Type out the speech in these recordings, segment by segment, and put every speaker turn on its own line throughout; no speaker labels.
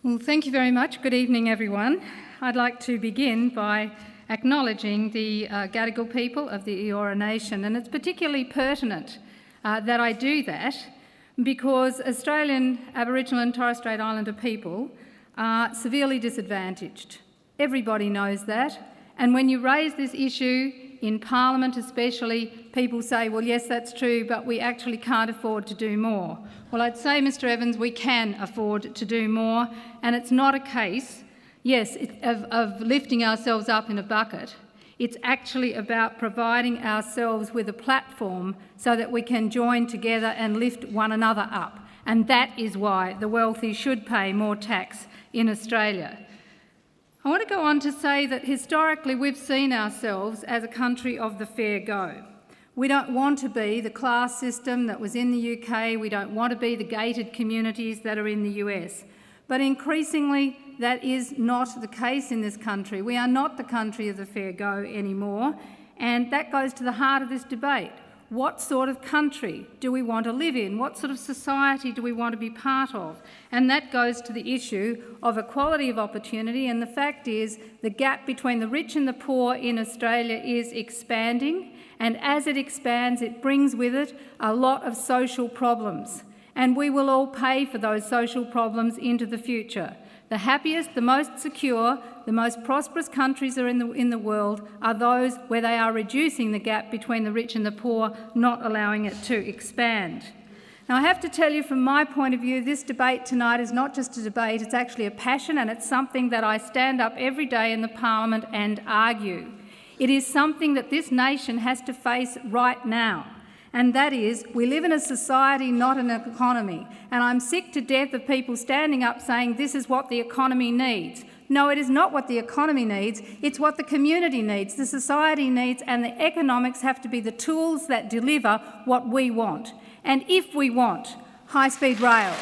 Well, thank you very much. Good evening, everyone. I'd like to begin by acknowledging the Gadigal people of the Eora Nation, and it's particularly pertinent that I do that because Australian Aboriginal and Torres Strait Islander people are severely disadvantaged. Everybody knows that, and when you raise this issue in Parliament especially, people say, well, yes, that's true, but we actually can't afford to do more. Well, I'd say, Mr Evans, we can afford to do more, and it's not a case, yes, of lifting ourselves up in a bucket. It's actually about providing ourselves with a platform so that we can join together and lift one another up. And that is why the wealthy should pay more tax in Australia. I want to go on to say that historically we've seen ourselves as a country of the fair go. We don't want to be the class system that was in the UK, we don't want to be the gated communities that are in the US. But increasingly that is not the case in this country. We are not the country of the fair go anymore, and that goes to the heart of this debate. What sort of country do we want to live in? What sort of society do we want to be part of? And that goes to the issue of equality of opportunity, and the fact is the gap between the rich and the poor in Australia is expanding, and as it expands it brings with it a lot of social problems, and we will all pay for those social problems into the future. The happiest, the most secure, the most prosperous countries are in the world are those where they are reducing the gap between the rich and the poor, not allowing it to expand. Now, I have to tell you, from my point of view, this debate tonight is not just a debate, it's actually a passion, and it's something that I stand up every day in the Parliament and argue. It is something that this nation has to face right now. And that is, we live in a society, not an economy. And I'm sick to death of people standing up saying this is what the economy needs. No, it is not what the economy needs, it's what the community needs, the society needs, and the economics have to be the tools that deliver what we want. And if we want high-speed rail,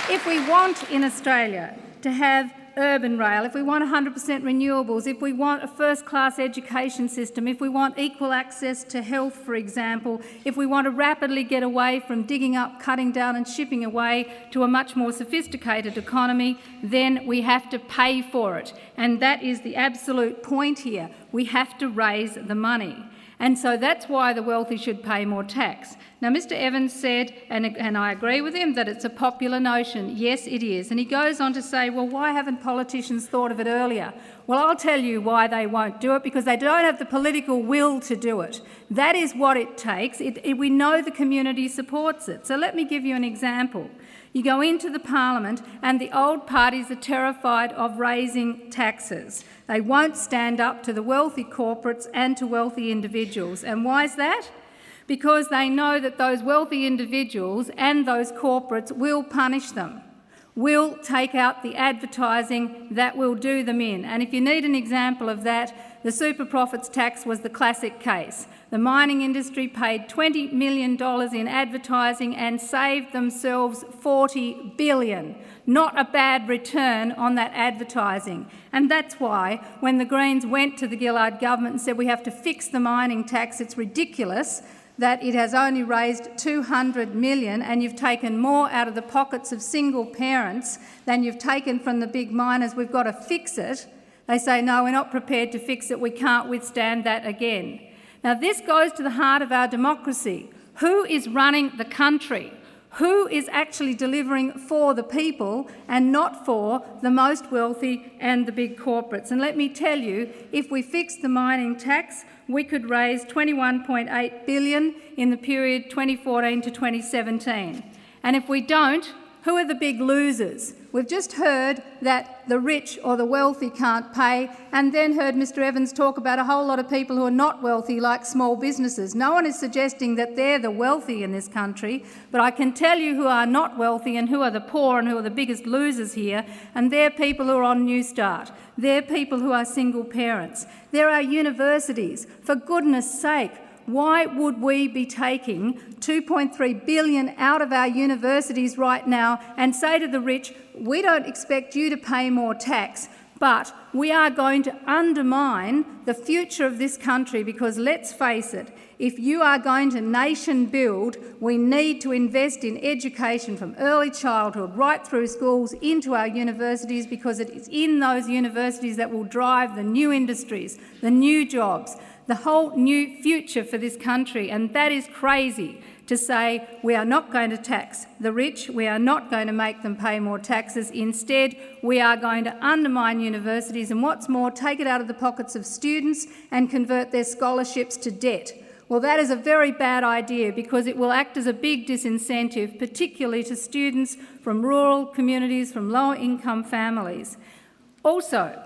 if we want in Australia to have urban rail, if we want 100% renewables, if we want a first-class education system, if we want equal access to health, for example, if we want to rapidly get away from digging up, cutting down and shipping away to a much more sophisticated economy, then we have to pay for it. And that is the absolute point here. We have to raise the money. And so that's why the wealthy should pay more tax. Now, Mr Evans said, and I agree with him, that it's a popular notion. Yes, it is. And he goes on to say, well, why haven't politicians thought of it earlier? Well, I'll tell you why they won't do it, because they don't have the political will to do it. That is what it takes. We know the community supports it. So let me give you an example. You go into the Parliament and the old parties are terrified of raising taxes. They won't stand up to the wealthy corporates and to wealthy individuals. And why is that? Because they know that those wealthy individuals and those corporates will punish them, will take out the advertising that will do them in. And if you need an example of that, the super profits tax was the classic case. The mining industry paid $20 million in advertising and saved themselves $40 billion. Not a bad return on that advertising. And that's why when the Greens went to the Gillard government and said we have to fix the mining tax, it's ridiculous that it has only raised $200 million and you've taken more out of the pockets of single parents than you've taken from the big miners. We've got to fix it. They say, no, we're not prepared to fix it. We can't withstand that again. Now, this goes to the heart of our democracy. Who is running the country? Who is actually delivering for the people and not for the most wealthy and the big corporates? And let me tell you, if we fix the mining tax, we could raise $21.8 billion in the period 2014 to 2017. And if we don't, who are the big losers? We've just heard that the rich or the wealthy can't pay, and then heard Mr Evans talk about a whole lot of people who are not wealthy, like small businesses. No one is suggesting that they're the wealthy in this country, but I can tell you who are not wealthy and who are the poor and who are the biggest losers here, and they're people who are on New Start. They're people who are single parents. There are universities. For goodness sake, why would we be taking $2.3 billion out of our universities right now and say to the rich, we don't expect you to pay more tax, But we are going to undermine the future of this country because, let's face it, if you are going to nation build, we need to invest in education from early childhood right through schools into our universities, because it is in those universities that will drive the new industries, the new jobs, the whole new future for this country. And that is crazy to say we are not going to tax the rich, we are not going to make them pay more taxes. Instead, we are going to undermine universities and, what's more, take it out of the pockets of students and convert their scholarships to debt. Well, that is a very bad idea because it will act as a big disincentive, particularly to students from rural communities, from lower income families. Also,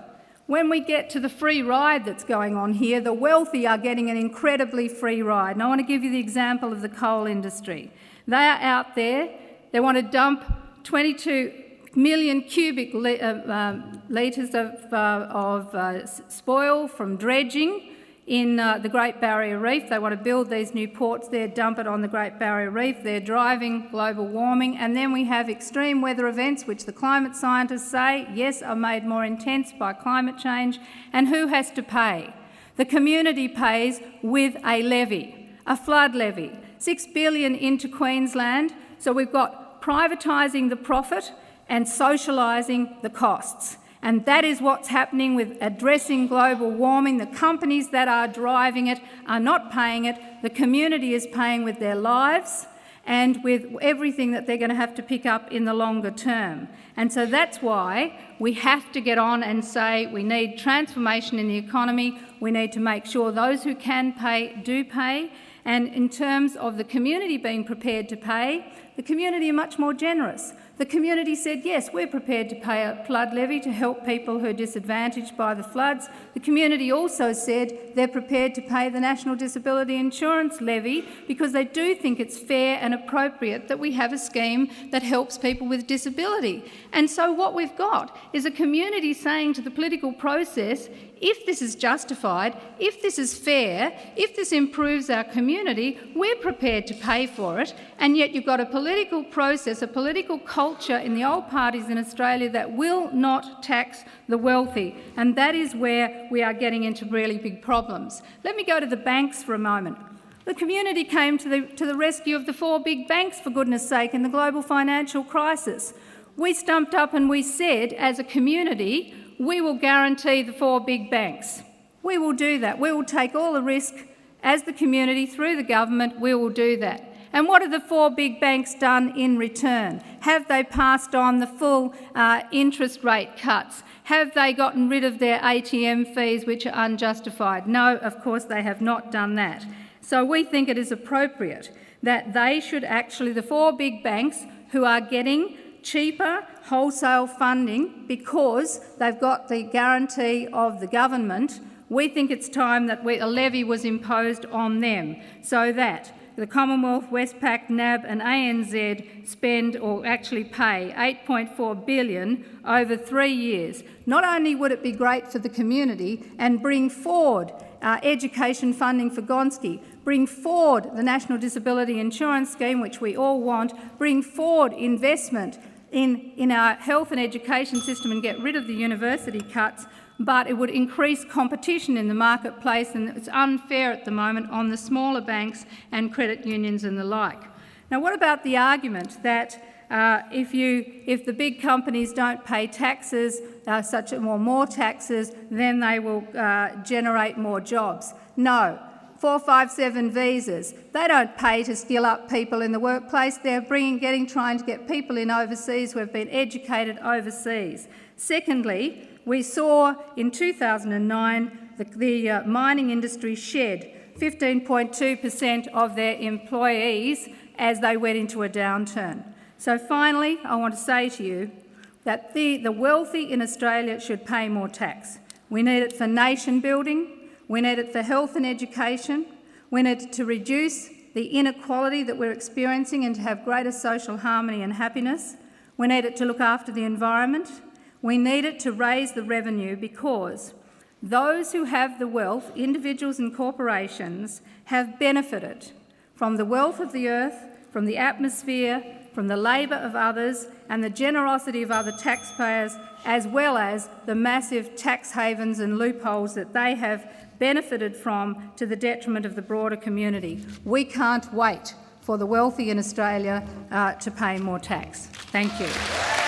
when we get to the free ride that's going on here, the wealthy are getting an incredibly free ride. And I want to give you the example of the coal industry. They are out there, they want to dump 22 million cubic litres of spoil from dredging in the Great Barrier Reef. They want to build these new ports there, dump it on the Great Barrier Reef. They're driving global warming. And then we have extreme weather events, which the climate scientists say, yes, are made more intense by climate change. And who has to pay? The community pays with a levy, a flood levy. $6 billion into Queensland. So we've got privatising the profit and socialising the costs. And that is what's happening with addressing global warming. The companies that are driving it are not paying it. The community is paying with their lives and with everything that they're going to have to pick up in the longer term. And so that's why we have to get on and say we need transformation in the economy. We need to make sure those who can pay do pay. And in terms of the community being prepared to pay, the community are much more generous. The community said, yes, we're prepared to pay a flood levy to help people who are disadvantaged by the floods. The community also said they're prepared to pay the National Disability Insurance levy because they do think it's fair and appropriate that we have a scheme that helps people with disability. And so what we've got is a community saying to the political process, if this is justified, if this is fair, if this improves our community, we're prepared to pay for it. And yet you've got a political process, a political culture in the old parties in Australia that will not tax the wealthy. And that is where we are getting into really big problems. Let me go to the banks for a moment. The community came to the rescue of the 4 big banks, for goodness sake, in the global financial crisis. We stumped up and we said, as a community, we will guarantee the 4 big banks. We will do that. We will take all the risk as the community through the government. We will do that. And what have the 4 big banks done in return? Have they passed on the full interest rate cuts? Have they gotten rid of their ATM fees, which are unjustified? No, of course they have not done that. So we think it is appropriate that they should actually, the 4 big banks who are getting cheaper wholesale funding because they've got the guarantee of the government, we think it's time that a levy was imposed on them so that the Commonwealth, Westpac, NAB and ANZ spend, or actually pay, $8.4 billion over 3 years. Not only would it be great for the community and bring forward education funding for Gonski, bring forward the National Disability Insurance Scheme, which we all want, bring forward investment in our health and education system and get rid of the university cuts, but it would increase competition in the marketplace, and it's unfair at the moment on the smaller banks and credit unions and the like. Now, what about the argument that if the big companies don't pay taxes, more taxes, then they will generate more jobs? No. 457 visas. They don't pay to skill up people in the workplace. They're trying to get people in overseas who have been educated overseas. Secondly, we saw in 2009 the mining industry shed 15.2% of their employees as they went into a downturn. So finally, I want to say to you that the wealthy in Australia should pay more tax. We need it for nation building. We need it for health and education. We need it to reduce the inequality that we're experiencing and to have greater social harmony and happiness. We need it to look after the environment. We need it to raise the revenue because those who have the wealth, individuals and corporations, have benefited from the wealth of the earth, from the atmosphere, from the labour of others and the generosity of other taxpayers, as well as the massive tax havens and loopholes that they have benefited from to the detriment of the broader community. We can't wait for the wealthy in Australia to pay more tax. Thank you.